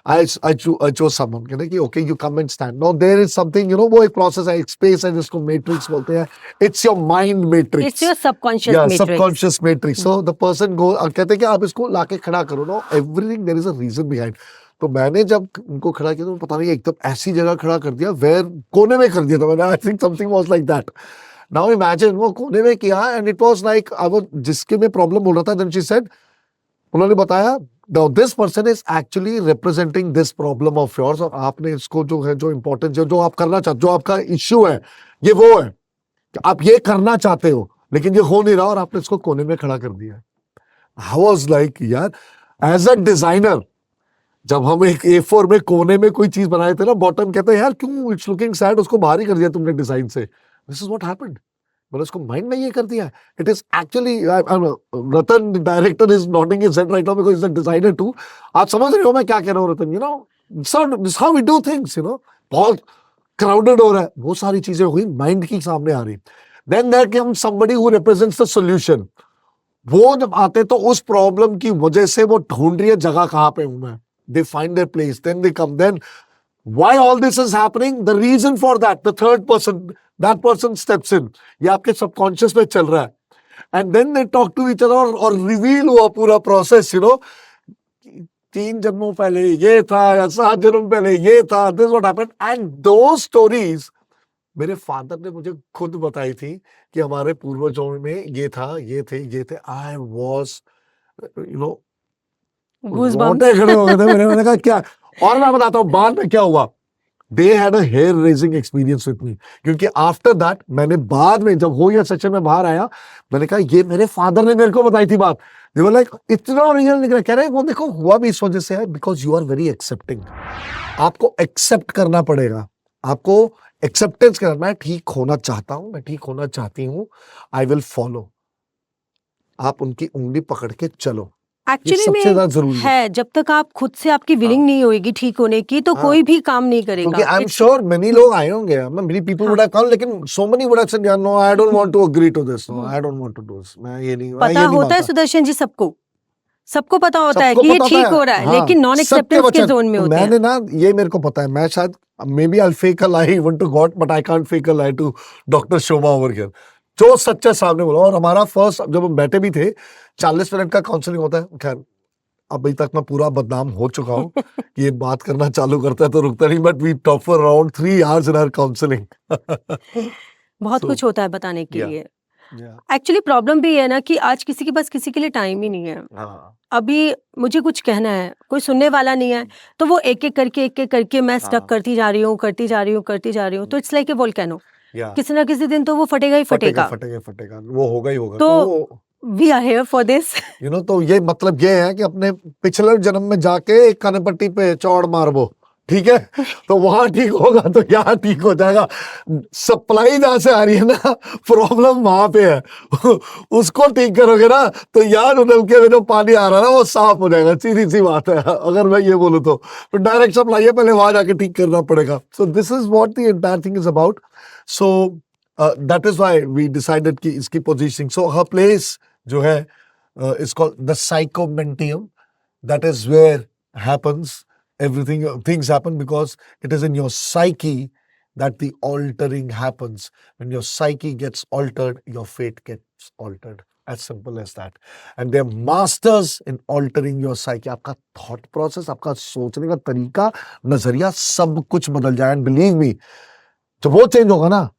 Speaker 1: I chose someone, कहते कि okay you come and stand. Now there is something, you know, वो एक process है, एक space है जिसको matrix बोलते हैं. It's your mind matrix.
Speaker 2: It's your subconscious
Speaker 1: Yeah,
Speaker 2: matrix.
Speaker 1: subconscious matrix. So the person go, कहते हैं कि आप इसको लाके खड़ा करो ना, everything there is a reason behind. तो मैंने जब उनको खड़ा किया तो पता नहीं एकदम ऐसी जगह खड़ा कर दिया, where कोने में कर दिया था मैंने, I think something was like that. Now imagine वो कोने में किया and it was like I was जिसके में प्रॉब्लम बोल रहा था, then she said, उन्होंने बताया now this person is actually representing this problem of yours, और आपने इसको जो है, जो इम्पोर्टेंट जो आप करना चाहते, जो आपका इश्यू है, ये वो है कि आप ये करना चाहते हो लेकिन ये हो नहीं रहा, और आपने इसको कोने में खड़ा कर दिया। I was like यार, एज अ डिजाइनर जब हम एक A4 में कोने में कोई चीज बनाए थे ना, बॉटम कहते हैं यार क्यों इट्स लुकिंग सैड, उसको बाहर ही कर दिया तुमने डिजाइन से। दिस इज व्हाट हैपेंड, मतलब उसको माइंड में ये कर दिया। It is actually, Ratan director is nodding his head right now because is a designer too. आप समझ रहे हो मैं क्या कह रहा हूँ Ratan, you know, this how we do things, you know. बहुत क्राउडेड हो रहा है, वो सारी चीजें हुई माइंड की सामने आ रही। Then there comes somebody who represents the solution. वो जब आते तो उस प्रॉब्लम की वजह से वो ढूंढ रही है जगह कहाँ पे हूं मैं, they find their place, then they come, then why all this is happening, the reason for that, the third person, that person steps in, ये आपके सबकॉन्शियस में चल रहा है, and then they talk to each other, और रिवील हुआ पूरा प्रोसेस, यू नो, 3 जन्मों पहले ये था या 7 जन्म पहले ये था, this what happened, and those stories मेरे फादर ने मुझे खुद बताई थी कि हमारे पूर्वजों में ये था, ये थे। आई वॉज, यू नो, रोटे खड़े हो गए थे मेरे। मैंने कहा क्या, और मैं बताता हूँ बाद में क्या हुआ। They had a hair raising experience with me, क्योंकि आफ्टर दैट मैंने बाद में जब हो गया सेक्शन में बाहर आया, मैंने कहा ये मेरे फादर ने मेरे को बताई थी बात। दे वर लाइक इतना ओरिजिनल निकला। कह रहे वो देखो हुआ भी इस वजह से है, because you are very accepting. आपको एक्सेप्ट करना पड़ेगा, आपको एक्सेप्टेंस करना। मैं ठीक होना चाहता हूं, मैं ठीक होना चाहती हूँ, आई विल फॉलो। आप उनकी उंगली पकड़ के चलो, ये
Speaker 2: एक्चुअली
Speaker 1: सबसे ज्यादा
Speaker 2: में
Speaker 1: जरूरी है।
Speaker 2: है, जब तक आप खुद से आपकी विलिंग नहीं होएगी ठीक होने की, तो
Speaker 1: हाँ।
Speaker 2: कोई भी काम नहीं
Speaker 1: क्योंकि
Speaker 2: करेगा।
Speaker 1: I am
Speaker 2: It's-
Speaker 1: sure many लोग आए होंगे, many people would have come, लेकिन so many would have said यार no I don't want to agree to this, no I don't want to do this, मैं ये नहीं
Speaker 2: पता होता है
Speaker 1: मानता।
Speaker 2: सुदर्शन जी, सबको पता होता है
Speaker 1: सबको
Speaker 2: कि ये
Speaker 1: पता
Speaker 2: ठीक
Speaker 1: है,
Speaker 2: हो रहा है,
Speaker 1: हाँ,
Speaker 2: लेकिन नॉन
Speaker 1: सबके
Speaker 2: एक्सेप्टेंस के
Speaker 1: वचन।
Speaker 2: जोन में
Speaker 1: तो
Speaker 2: होते हैं।
Speaker 1: मैंने ना, ये मेरे को पता है, मैं शायद may be I fake a lie even to God, but I can't fake a lie to doctor Shoma over here. जो सच्चा सामने बोला। और हमारा फर्स्ट, जब हम बैठे भी थे, 40 मिनट का काउंसलिंग होता है। खैर अभी तक मैं पूरा बदनाम हो चुका हूँ कि ये बात करना चालू करता है तो रुकता नहीं, but we talk for around 3 hours in our counselling.
Speaker 2: बहुत
Speaker 1: So,
Speaker 2: कुछ होता है बताने के
Speaker 1: yeah,
Speaker 2: लिए।
Speaker 1: yeah,
Speaker 2: एक्चुअली प्रॉब्लम भी है ना कि आज किसी के पास किसी के लिए टाइम ही नहीं है।
Speaker 1: हाँ,
Speaker 2: अभी मुझे कुछ कहना है, कोई सुनने वाला नहीं है, तो वो एक एक करके मैं स्टक
Speaker 1: हाँ,
Speaker 2: करती जा रही हूँ। तो इट्स लाइक ए वोल्केनो,
Speaker 1: या
Speaker 2: किसी ना किसी दिन तो वो फटेगा ही
Speaker 1: फटेगा
Speaker 2: फटेगा।
Speaker 1: फटेगा फटेगा, वो होगा ही होगा।
Speaker 2: तो
Speaker 1: तो
Speaker 2: we are here for this.
Speaker 1: तो ये मतलब ये है कि अपने पिछले जन्म में जाके एक कनपट्टी पे चौड़ मारबो, ठीक है, तो वहां ठीक होगा तो यहाँ ठीक हो जाएगा। सप्लाई जहां से आ रही है ना, प्रॉब्लम वहां पे है। उसको ठीक करोगे ना तो यार नलके में जो पानी आ रहा है ना वो साफ हो जाएगा, सीधी सी बात है। अगर मैं ये बोलूँ तो डायरेक्ट सप्लाई है, पहले वहां जाके ठीक करना पड़ेगा। So this is what the entire thing is about. So that is why we decided कि इसकी पोजीशनिंग, सो हर प्लेस जो है is called the psychomantium. That is where happens everything. Things happen because it is in your psyche that the altering happens. When your psyche gets altered, your fate gets altered. As simple as that. And they're masters in altering your psyche. आपका thought process, आपका सोचने का तरीका, नजरिया, सब कुछ बदल जाए। And believe me, जब वो चेंज होगा ना,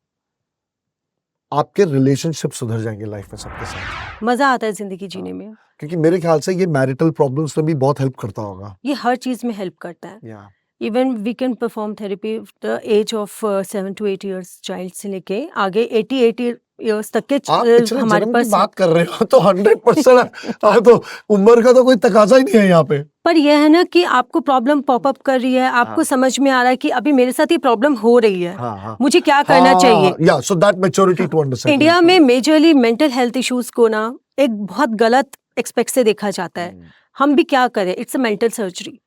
Speaker 1: आपके रिलेशनशिप सुधर जाएंगे लाइफ में सबके साथ।
Speaker 2: मजा आता है जिंदगी जीने में।
Speaker 1: क्योंकि मेरे ख्याल से ये मैरिटल प्रॉब्लम्स में भी बहुत हेल्प करता होगा।
Speaker 2: ये हर चीज में हेल्प करता है।
Speaker 1: या
Speaker 2: even we can perform therapy the age of 7 to 8 years child से लेके आगे 80 years तक के
Speaker 1: आप पिछले
Speaker 2: हमारे
Speaker 1: जन्म की
Speaker 2: पास।
Speaker 1: बात कर रहे हो तो 100% तो उम्र का तो कोई तकाजा ही नहीं है यहाँ पे।
Speaker 2: पर यह है ना कि आपको प्रॉब्लम पॉपअप कर रही है, आपको समझ में आ रहा है कि अभी मेरे साथ ये प्रॉब्लम हो रही है,
Speaker 1: हाँ।
Speaker 2: मुझे क्या करना चाहिए।
Speaker 1: या so that maturity to understand.
Speaker 2: India में मेजरली मेंटल हेल्थ इश्यूज को ना एक बहुत गलत एक्सपेक्ट से देखा जाता है। हम भी क्या करें, इट्स अ मेंटल सर्जरी।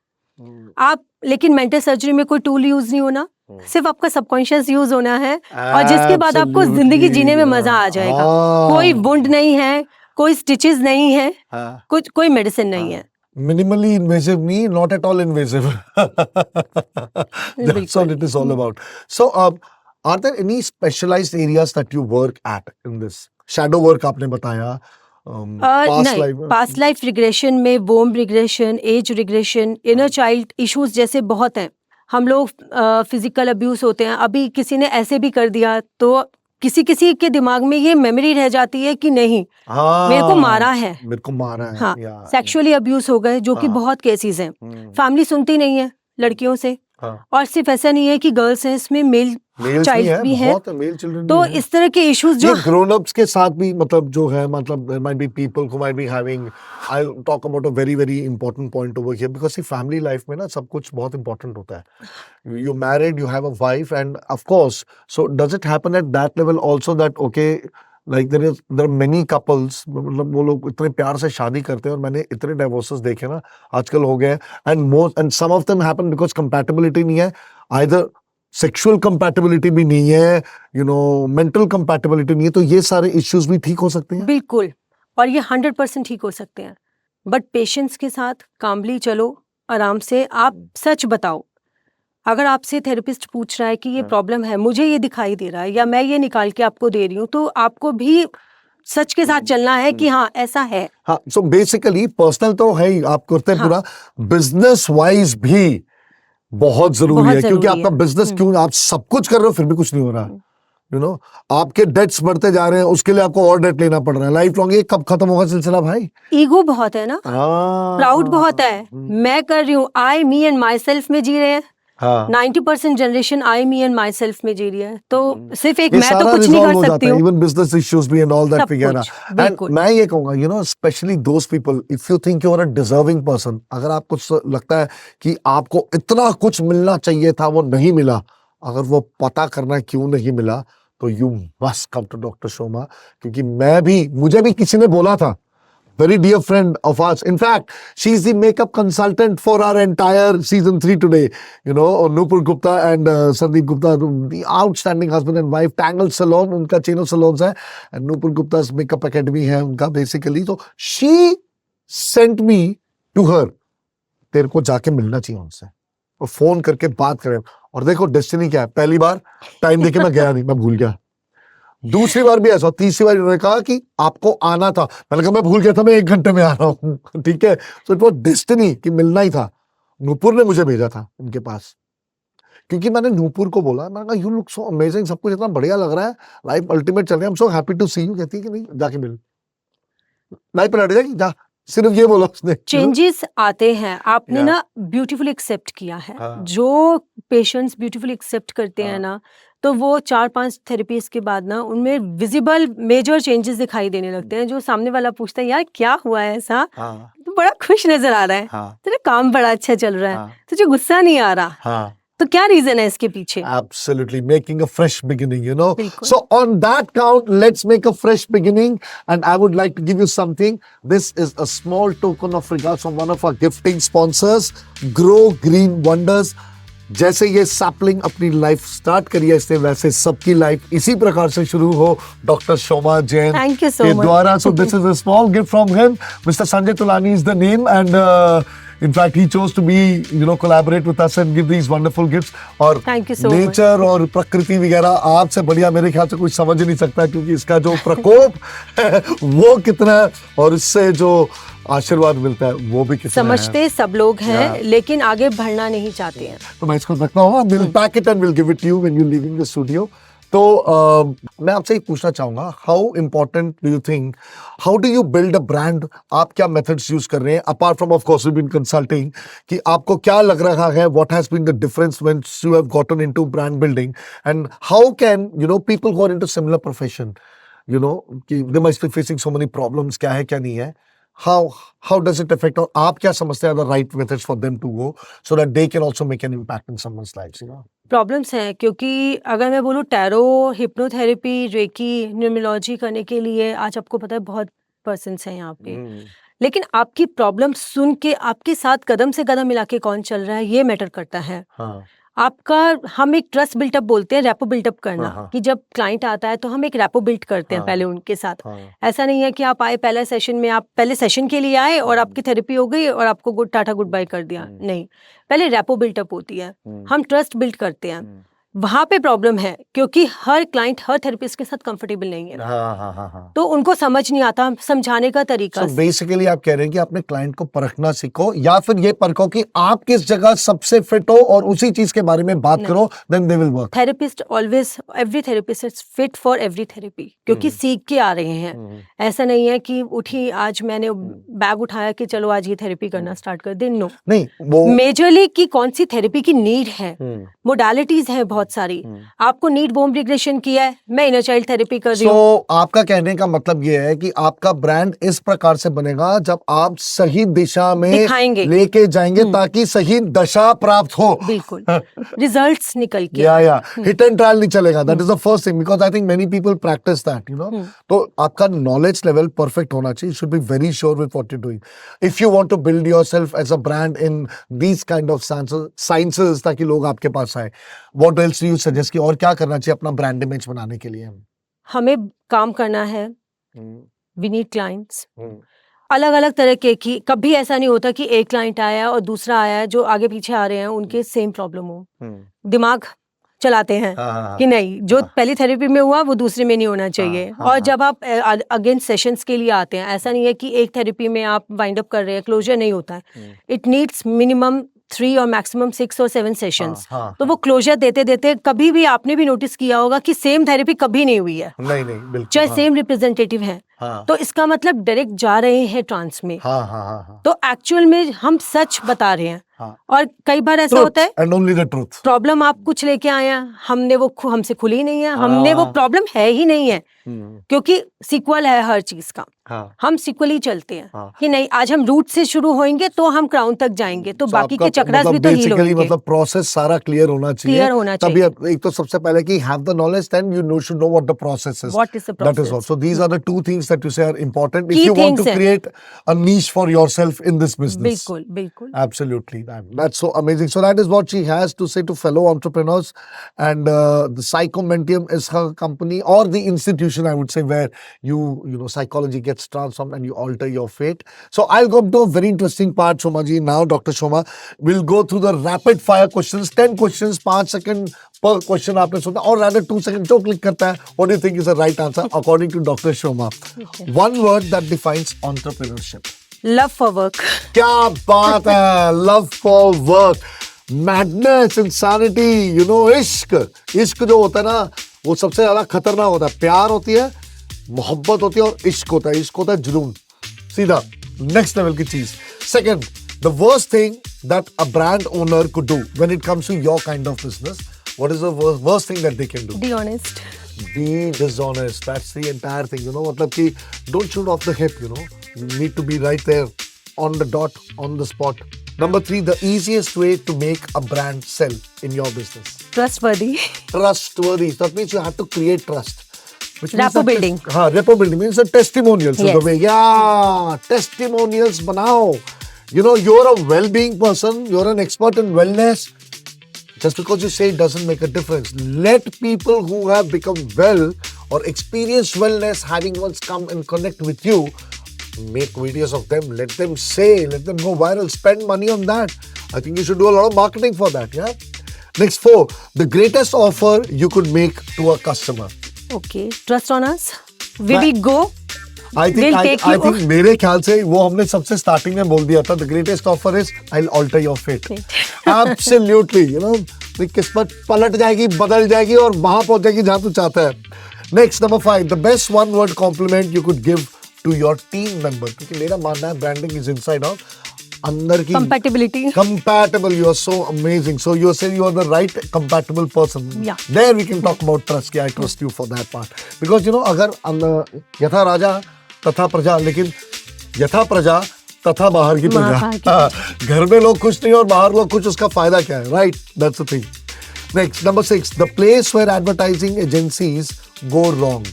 Speaker 2: आप लेकिन मेंटल सर्जरी में कोई टूल यूज नहीं होना, सिर्फ आपका सबकॉन्शियस यूज होना है, और जिसके बाद आपको जिंदगी जीने में मजा आ जाएगा। कोई वुंड नहीं है, कोई स्टिचेस नहीं है, कुछ कोई मेडिसिन नहीं है।
Speaker 1: Minimally invasive नहीं, not at all invasive. That's all it is all about. So, are there any specialized areas that you work at in this? Shadow work आपने बताया, past
Speaker 2: नहीं,
Speaker 1: life.
Speaker 2: पास्ट लाइफ रिग्रेशन में womb regression, age regression, inner child issues जैसे बहुत हैं। हम लोग फिजिकल अब्यूज होते हैं, अभी किसी ने ऐसे भी कर दिया तो किसी किसी के दिमाग में ये मेमोरी रह जाती है कि नहीं मेरे को मारा है,
Speaker 1: मेरे को मारा है।
Speaker 2: हाँ,
Speaker 1: या
Speaker 2: सेक्सुअली अब्यूज हो गए, जो कि बहुत केसेस हैं। फैमिली सुनती नहीं है लड़कियों से, और सिर्फ ऐसा नहीं है कि गर्ल्स हैं, इसमें मेल चाइल्ड भी है,
Speaker 1: मेल चिल्ड्रन
Speaker 2: तो इस तरह के इश्यूज जो
Speaker 1: ग्रोन अप्स के साथ भी मतलब जो है, मतलब there might be people who might be having, I talk about a very very important point over here, because see family life में ना सब कुछ बहुत इंपॉर्टेंट होता है। You married, you have a wife, and of course so does it happen at that level also that okay like there are many couples, मतलब वो लोग इतने प्यार से शादी करते हैं, और मैंने इतने डिवोर्सेस देखे ना आजकल हो गए, and some of them happen because compatibility नहीं है, आइदर सेक्सुअल कंपैटिबिलिटी भी नहीं है, यू नो मेंटल कंपैटिबिलिटी नहीं है, तो ये सारे इश्यूज भी ठीक हो सकते हैं।
Speaker 2: बिल्कुल, और ये 100% ठीक हो सकते हैं, बट पेशेंस के साथ कामली चलो, आराम से। आप सच बताओ, अगर आपसे थेरेपिस्ट पूछ रहा है कि ये प्रॉब्लम है, मुझे ये दिखाई दे रहा है, या मैं ये निकाल के आपको दे रही हूँ, तो आपको भी सच के साथ चलना है कि हाँ ऐसा है।
Speaker 1: हाँ, सो बेसिकली पर्सनल तो है ही, आप करते हैं
Speaker 2: हाँ।
Speaker 1: पूरा, बिजनेस वाइज भी बहुत जरूरी
Speaker 2: बहुत
Speaker 1: है, क्योंकि
Speaker 2: जरूरी
Speaker 1: आपका
Speaker 2: है।
Speaker 1: बिजनेस, क्यों आप सब कुछ कर रहे हो फिर भी कुछ नहीं हो रहा है, यू नो आपके डेट्स बढ़ते जा रहे हैं, उसके लिए आपको और डेट लेना पड़ रहा है, लाइफ लॉन्ग। ये कब खत्म होगा सिलसिला भाई?
Speaker 2: ईगो बहुत है ना, प्राउड बहुत है, मैं कर रही हूँ, आई मी एंड माई सेल्फ में जी रहे हैं। 90% generation I me and my self में जी रही है, तो सिर्फ एक
Speaker 1: ये
Speaker 2: मैं तो
Speaker 1: सारा
Speaker 2: कुछ नहीं
Speaker 1: resolve
Speaker 2: कर
Speaker 1: हो जाता
Speaker 2: सकती
Speaker 1: है,
Speaker 2: हूँ।
Speaker 1: इवन बिजनेस इश्यूज भी एंड ऑल दैट
Speaker 2: सब
Speaker 1: वगैरह।
Speaker 2: कुछ,
Speaker 1: एंड
Speaker 2: बिल्कुल।
Speaker 1: मैं ये कहूंगा, you know specially those people, if you think you are a deserving person, अगर आपको लगता है कि आपको इतना कुछ मिलना चाहिए था वो नहीं मिला, अगर वो पता करना है क्यों नहीं मिला, तो you must come to doctor Shoma. क्योंकि मुझे भी किसी ने बोला था, very dear friend of ours. In fact, she's the makeup consultant for our entire season 3 today. You know, Nupur Gupta and Sandeep Gupta, the outstanding husband and wife. Tangle Salon, उनका chain of salons है, and Nupur Gupta's makeup academy है उनका basically. So she sent me to her. तेरे को जाके मिलना चाहिए उनसे, और फोन करके बात करें। और देखो डेस्टिनी क्या है, पहली बार टाइम देके मैं गया नहीं, मैं भूल गया। दूसरी बार भी ऐसा, तीसरी बार उन्होंने कहा कि आपको आना था, मैंने कहा मैं भूल गया था, मैं 1 घंटे में आ रहा हूँ। ठीक है, तो इट वाज डेस्टिनी कि मिलना ही था। नूपुर ने मुझे भेजा था उनके पास, क्योंकि मैंने नूपुर को बोला, मैंने कहा यू लुक सो अमेजिंग, सब कुछ इतना बढ़िया लग रहा है, लाइफ अल्टीमेट चल रही है, I am so happy to see you. कहती है कि नहीं जाके मिल, लाइफ पर हट जाएगी, जा, सिर्फ ये बोला उसने।
Speaker 2: चेंजेस आते हैं, आपने
Speaker 1: Yeah.
Speaker 2: ना ब्यूटीफुली एक्सेप्ट किया है।
Speaker 1: हाँ।
Speaker 2: जो पेशेंट्स ब्यूटीफुली एक्सेप्ट करते हैं
Speaker 1: हाँ।
Speaker 2: ना, तो वो 4-5 थेरेपीज के बाद ना उनमें विजिबल मेजर चेंजेस दिखाई देने लगते हैं, जो सामने वाला पूछता है यार क्या हुआ है ऐसा,
Speaker 1: हाँ।
Speaker 2: तो बड़ा खुश नजर आ रहा है,
Speaker 1: हाँ
Speaker 2: तेरा काम बड़ा अच्छा चल रहा है,
Speaker 1: हाँ
Speaker 2: तुझे गुस्सा नहीं आ रहा,
Speaker 1: हाँ
Speaker 2: तो क्या रीजन है इसके पीछे?
Speaker 1: absolutely making a fresh beginning, you know.
Speaker 2: बिल्कुल।
Speaker 1: So on that count, let's make a fresh beginning, and I would like to give you something. This is a small token of regards from one of our gifting sponsors, Grow Green Wonders. जैसे ये सैपलिंग अपनी लाइफ स्टार्ट करी है इसने, वैसे सबकी लाइफ इसी प्रकार से शुरू हो doctor Shoma Jain
Speaker 2: Thank you so
Speaker 1: के
Speaker 2: much.
Speaker 1: द्वारा. So this is a small gift from him. Mr. Sanjay Tulani is the name, and in fact he chose to be, you know, collaborate with us and give these wonderful gifts. और
Speaker 2: Thank you so much.
Speaker 1: Nature और प्रकृति वगैरह आपसे बढ़िया मेरे ख्याल से कोई समझ ही नहीं सकता, क्योंकि इसका जो प्रकोप है वो कितना है और इससे जो आशीर्वाद मिलता है वो भी कितना है.
Speaker 2: समझते सब लोग हैं,
Speaker 1: Yeah.
Speaker 2: लेकिन आगे बढ़ना नहीं चाहते हैं.
Speaker 1: तो मैं इसको रखता हूँ, we'll pack it and we'll give it to you when you're leaving the studio. तो मैं आपसे ही पूछना चाहूंगा, how important do you think, how do you build a brand? आप क्या मेथड्स यूज कर रहे हैं apart from of course you been consulting, कि आपको क्या लग रहा है, what has been the difference when you have gotten into brand building, and how can you know people who are into similar profession, you know, कि they must be facing so many problems, क्या है क्या नहीं है, how does it affect, और आप क्या समझते हैं the right methods for them to go so that they can also make an impact in someone's lives, you know?
Speaker 2: Problems हैं, क्योंकि अगर मैं बोलूँ टैरो, हिप्नोथेरेपी, रेकी, न्यूमरोलॉजी करने के लिए आज आपको पता है बहुत पर्सन्स हैं यहाँ पे, लेकिन आपकी प्रॉब्लम सुन के आपके साथ कदम से कदम मिला के कौन चल रहा है ये मैटर करता है.
Speaker 1: हाँ
Speaker 2: आपका, हम एक ट्रस्ट बिल्टअप बोलते हैं, रैपो बिल्टअप करना,
Speaker 1: हाँ.
Speaker 2: कि जब क्लाइंट आता है तो हम एक रैपो बिल्ड करते हैं
Speaker 1: हाँ.
Speaker 2: पहले उनके साथ.
Speaker 1: हाँ
Speaker 2: ऐसा नहीं है कि आप आए पहले सेशन में, आप पहले सेशन के लिए आए और आपकी थेरेपी हो गई और आपको गुड टाटा गुड बाय कर दिया. नहीं, पहले रैपो बिल्टअप होती है, हम ट्रस्ट बिल्ड करते हैं. वहां पे प्रॉब्लम है, क्योंकि हर क्लाइंट हर थेरेपिस्ट के साथ कंफर्टेबल नहीं है,
Speaker 1: हाँ हाँ हाँ हाँ.
Speaker 2: तो उनको समझ नहीं आता समझाने का तरीका.
Speaker 1: So basically आप कह रहे हैं कि अपने क्लाइंट को परखना सीखो, या फिर ये परखो कि आप किस जगह सबसे फिट हो और उसी चीज के बारे में बात करो, then they will work.
Speaker 2: Therapist always, every therapist is fit for every therapy, क्योंकि सीख के आ रहे हैं. ऐसा नहीं है कि उठी आज मैंने बैग उठाया कि चलो आज ये थेरेपी करना स्टार्ट कर दे. नो,
Speaker 1: नहीं वो
Speaker 2: मेजरली कि कौन सी थेरेपी की नीड है, मोडालिटीज है बहुत सारी. आपको नीड बोम रिग्रेशन किया है, मैं इनर चाइल्ड थेरेपी कर रही हूँ.
Speaker 1: तो आपका कहने का मतलब ये है कि आपका ब्रांड इस प्रकार से बनेगा जब आप सही दिशा में
Speaker 2: दिखाएंगे,
Speaker 1: लेके जाएंगे ताकि सही दशा प्राप्त हो.
Speaker 2: बिल्कुल रिजल्ट्स निकल के.
Speaker 1: या हिट एंड ट्रायल नहीं चलेगा. That is the first thing, because I think many people practice that, you know. तो आपका नॉलेज लेवल परफेक्ट होना चाहिए. Should be very sure with what you doing if you want to build yourself as a brand in these kind of sciences, ताकि लोग आपके पास आए. What else do you suggest, कि और क्या करना चाहिए अपना ब्रांड इमेज बनाने के लिए?
Speaker 2: हमें काम करना है. वी नीड क्लाइंट्स अलग अलग तरह के. की कभी ऐसा नहीं होता कि एक क्लाइंट आया और दूसरा आया जो आगे पीछे आ रहे हैं उनके सेम प्रॉब्लम हो. दिमाग चलाते हैं कि नहीं, जो पहली थेरेपी में हुआ वो दूसरे में नहीं होना चाहिए. और जब आप अगेंस्ट सेशंस के लिए आते हैं, ऐसा नहीं है कि एक थेरेपी में आप वाइंड अप कर रहे हैं, क्लोजर नहीं होता है. इट नीड्स मिनिमम 3 और मैक्सिमम 6 और 7 सेशंस. तो वो क्लोजर देते देते कभी भी आपने भी नोटिस किया होगा कि सेम थेरेपी कभी नहीं हुई है,
Speaker 1: नहीं बिल्कुल,
Speaker 2: चाहे सेम रिप्रेजेंटेटिव है. तो इसका मतलब डायरेक्ट जा रहे हैं ट्रांस में. तो एक्चुअल में हम सच बता रहे हैं. और कई बार ऐसा होता है
Speaker 1: and only the truth.
Speaker 2: Problem आप कुछ लेके आए हैं, हमने वो हमसे खुली नहीं है, हमने वो प्रॉब्लम है ही नहीं है, क्योंकि सीक्वल है हर चीज का. हम सीक्वली चलते हैं कि नहीं, आज हम रूट से शुरू होंगे तो हम क्राउन तक जाएंगे, तो बाकी के चक्रास भी तो हील होंगे.
Speaker 1: मतलब प्रोसेस सारा क्लियर होना चाहिए.
Speaker 2: क्लियर होना
Speaker 1: तभी एक तो सबसे पहले कि have the knowledge, then you know should know what the process is.
Speaker 2: What is the
Speaker 1: That is
Speaker 2: process.
Speaker 1: what. So these are the two things that you say are important if
Speaker 2: Key
Speaker 1: you want
Speaker 2: things
Speaker 1: to
Speaker 2: हैं.
Speaker 1: create a niche for yourself in this business.
Speaker 2: बिल्कुल बिल्कुल.
Speaker 1: Absolutely. That's so amazing. So that is what she has to say to fellow entrepreneurs. And the Psychomentium is her company, or the institution, I would say, where you know, psychology gets transformed and you alter your fate. So I'll go to a very interesting part, Shoma ji. Now, Dr. Shoma, we'll go through the rapid fire questions. 10 questions, 5 seconds per question आपने सुना, और rather 2 seconds जो click करता है. What do you think is the right answer according to Dr. Shoma? One word that defines entrepreneurship.
Speaker 2: Love for work.
Speaker 1: क्या बात है, love for work, madness, insanity, you know, इश्क. इश्क जो होता है ना, वो सबसे ज्यादा खतरनाक होता है. प्यार होती है, मोहब्बत होती है, और इश्क होता है. इश्क होता है जुनून, सीधा नेक्स्ट लेवल की चीज. Second, the worst thing that a brand owner could do when it comes to your kind of business, what is the worst thing that they can do?
Speaker 2: Be honest.
Speaker 1: Be dishonest. That's the entire thing, you know. मतलब कि don't shoot off the hip, you know. You need to be right there on the dot, on the spot. Number 3, the easiest way to make a brand sell in your business.
Speaker 2: Trustworthy.
Speaker 1: Trustworthy. That means you have to create trust. Which means
Speaker 2: Rapport
Speaker 1: that
Speaker 2: building.
Speaker 1: Rapport building means a testimonial. So
Speaker 2: Yes.
Speaker 1: the way, testimonials banao. You know, you're a well-being person. You're an expert in wellness. Just because you say it doesn't make a difference. Let people who have become well or experienced wellness, having once come and connect with you, make videos of them. Let them say, let them go viral. Spend money on that. I think you should do a lot of marketing for that. Yeah. Next 4, the greatest offer you could make to a customer.
Speaker 2: Okay. Trust on us. Will we go?
Speaker 1: I think
Speaker 2: We'll take
Speaker 1: I
Speaker 2: you-
Speaker 1: think मेरे ख्याल से वो हमने सबसे स्टार्टिंग में बोल दिया था. The greatest offer is I'll alter your fate. Absolutely, you know, the किस्मत पलट जाएगी, बदल जाएगी और वहां पहुंच जाएगी जहां तू चाहता है. Next, number 5, the best one word compliment you could give to your team member. क्योंकि मेरा मानना है branding is inside out. अंदर की
Speaker 2: Compatibility.
Speaker 1: compatible. You are so amazing. So you say you are the right compatible person.
Speaker 2: Yeah.
Speaker 1: There we can talk about trust. I trust you for that part. Because you know, अगर यथा राजा तथा प्रजा, लेकिन यथा प्रजा तथा बाहर की प्रजा.
Speaker 2: बाहर की
Speaker 1: हाँ, घर में लोग खुश नहीं और बाहर लोग खुश, उसका फायदा क्या है? Right? That's the thing. Next, number 6, the place where advertising agencies go wrong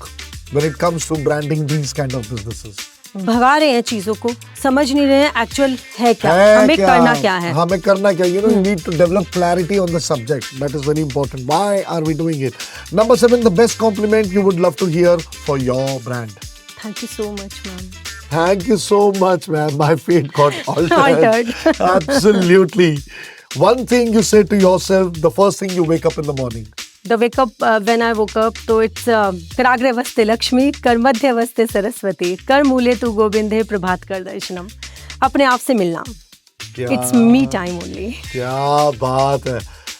Speaker 1: when it comes to branding these kind of businesses.
Speaker 2: भगा रहे हैं चीजों को, समझ नहीं रहे हैं एक्चुअल है क्या,
Speaker 1: है
Speaker 2: हमें
Speaker 1: क्या?
Speaker 2: करना क्या है.
Speaker 1: हमें करना क्या? You know, you need to develop clarity on the subject. That is very important. Why are we doing it? Number 7, the best compliment you would love to hear for your brand.
Speaker 2: Thank you so much, ma'am.
Speaker 1: Thank you so much, man. My fate got altered.
Speaker 2: Altered.
Speaker 1: Absolutely. One thing you say to yourself the first thing you wake up in the morning.
Speaker 2: The wake up when I woke up, तो it's कराग्रे वस्ते लक्ष्मी, कर मध्य वस्ते सरस्वती, कर मूले तू गोविंदे, प्रभात कर दर्शनम. अपने आप से मिलना.
Speaker 1: क्या
Speaker 2: It's me time only.
Speaker 1: क्या बात है.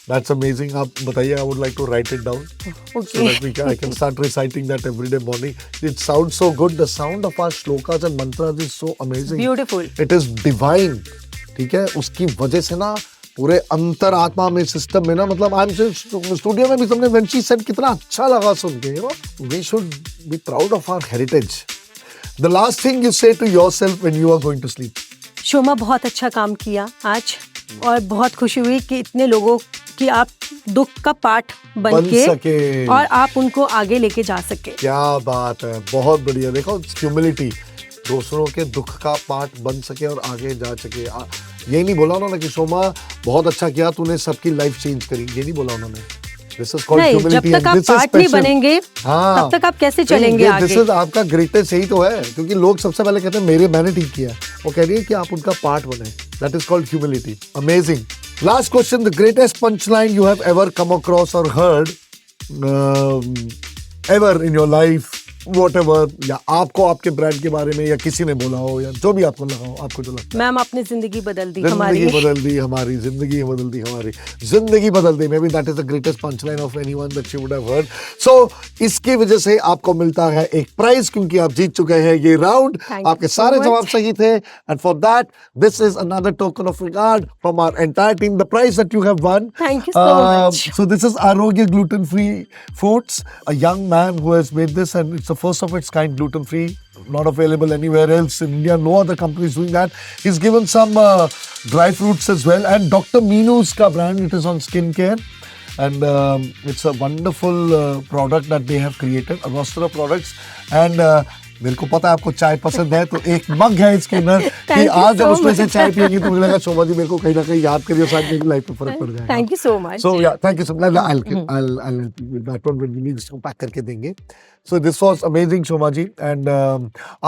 Speaker 1: That's amazing. आप बताइए. I would like to write it down so
Speaker 2: Okay.
Speaker 1: that I can start reciting that every day morning. It sounds so good. The sound of our shlokas and mantras is so amazing.
Speaker 2: Beautiful.
Speaker 1: It is divine. ठीक है. उसकी वजह से ना पूरे अंतरात्मा में, सिस्टम में ना, मतलब आई एम स्टूडियो में भी तुमने when she said कितना अच्छा लगा सुन के. You know, we should be proud of our heritage. The last thing you say to yourself when you are going to sleep.
Speaker 2: शोमा बहुत अच्छा काम किया आज और बहुत खुशी हुई कि इतने लोगों की आप दुख का पार्ट
Speaker 1: बन
Speaker 2: बन के
Speaker 1: सके।
Speaker 2: और आप उनको आगे लेके जा सके.
Speaker 1: क्या बात है. बहुत बढ़िया. देखो, ह्यूमिलिटी, दूसरों के दुख का पार्ट बन सके और आगे जा सके. ये नहीं बोला उन्होंने कि शोमा बहुत अच्छा किया, तूने सबकी लाइफ चेंज करी. ये नहीं बोला उन्होंने. दिस इज कॉल्ड
Speaker 2: नहीं, जब
Speaker 1: ह्यूमिलिटी.
Speaker 2: तक आप पार्ट नहीं बनेंगे
Speaker 1: हाँ,
Speaker 2: तब तक आप कैसे चलेंगे आगे.
Speaker 1: दिस इज आपका ग्रेटेस्ट. यही तो है, क्योंकि लोग सबसे पहले कहते हैं मैंने ठीक किया. वो कह रही है कि आप उनका पार्ट बने. That is called humility. Amazing. Last question, the greatest punch line you have ever come across और heard ever in your life, whatever, या आपको आपके ब्रांड के बारे में या किसी ने बोला हो, या जो भी आपको लगा हो, आपको जो लगता है.
Speaker 2: मैम आपने जिंदगी बदल दी
Speaker 1: जिंदगी
Speaker 2: हमारी.
Speaker 1: बदल दी हमारी, जिंदगी बदल दी हमारी, जिंदगी बदल दी. Maybe that is the greatest punch line of anyone that you would have heard. So इसकी वजह से आपको मिलता है एक प्राइज, क्योंकि आप जीत चुके हैं ये राउंड.
Speaker 2: Thank you
Speaker 1: आपके
Speaker 2: so
Speaker 1: सारे
Speaker 2: much.
Speaker 1: जवाब सही थे, and for that this is another token of regard from our entire team. The prize that you have won.
Speaker 2: Thank you so much.
Speaker 1: So this is Arogya Gluten Free Foods, a young man who has made this, and it's the first of its kind, gluten free, not available anywhere else in India. No other company is doing that. He's given some dry fruits as well, and Dr. Meenu's ka brand, it is on skincare, and it's a wonderful product that they have created, a roster of products. And मेरे को पता है आपको चाय पसंद है, तो एक मग है इसके अंदर कि
Speaker 2: Thank you
Speaker 1: आज जब
Speaker 2: so
Speaker 1: उसमें से
Speaker 2: much.
Speaker 1: चाय पिएंगे तो मुझे लगा शोभा जी मेरे को कहीं ना कहीं याद करिए, शायद मेरी लाइफ में फर्क पड़ जाएगा.
Speaker 2: Thank you so much.
Speaker 1: So yeah, thank you so much. I'll help you with that one when we need to pack करके देंगे. So this was amazing, Shoma ji. And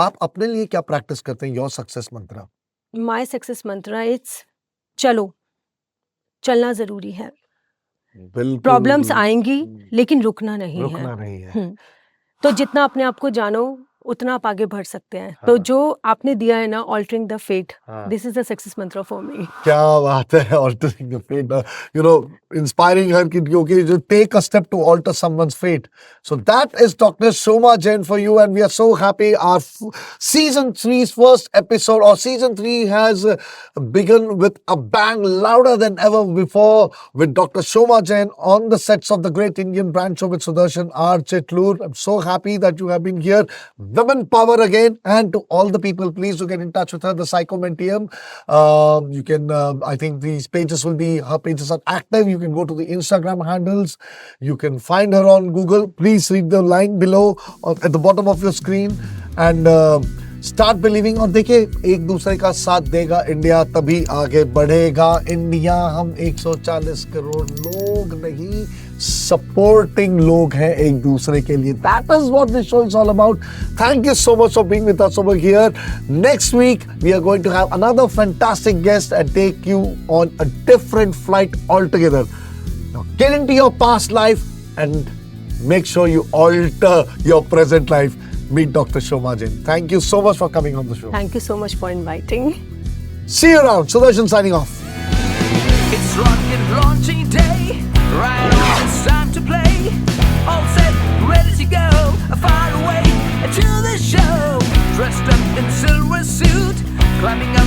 Speaker 1: आप अपने लिए क्या प्रैक्टिस करते हैं? Your success mantra.
Speaker 2: My success Mantra it's चलो, चलना जरूरी है.
Speaker 1: बिल्कुल.
Speaker 2: प्रॉब्लम्स आएंगी लेकिन रुकना नहीं
Speaker 1: रुकना
Speaker 2: है.
Speaker 1: नहीं है.
Speaker 2: तो जितना अपने आप को जानो उतना आप आगे बढ़ सकते हैं. तो जो आपने दिया है ना, altering the fate, this is the success mantra for me.
Speaker 1: क्या बात है. Altering the fate, you know, inspiring her कि क्योंकि जो take a step to alter someone's fate. So that is Dr. Shoma Jain for you, and we are so happy. Our season 3's first episode, or season 3 has begun with a bang, louder than ever before, with Dr. Shoma Jain on the sets of the Great Indian Brand Show with Sudarshan R. Chitlur. I'm so happy that you have been here. women power again. And to all the people, please do get in touch with her, the Psychomentium. You can, I think these pages will be, her pages are active. You can go to the Instagram handles. You can find her on Google. Please read the line below or at the bottom of your screen and start believing. और देखिए, एक दूसरे का साथ देगा इंडिया, तभी आगे बढ़ेगा इंडिया. हम 140 करोड़ लोग नहीं, सपोर्टिंग लोग हैं एक दूसरे के लिए. That is what this show is all about. Thank you so much for being with us over here. Next week we are going to have another fantastic guest and take you on a different flight all together. Now get into your past life and make sure you alter your present life. Meet Dr. Shoma Jain. Thank you so much for coming on the show.
Speaker 2: Thank you so much for inviting.
Speaker 1: See you around. Sudarshan signing off.
Speaker 3: It's rocket launching day. Right on, it's time to play. All set, ready to go. Far away to the show. Dressed up in silver suit, climbing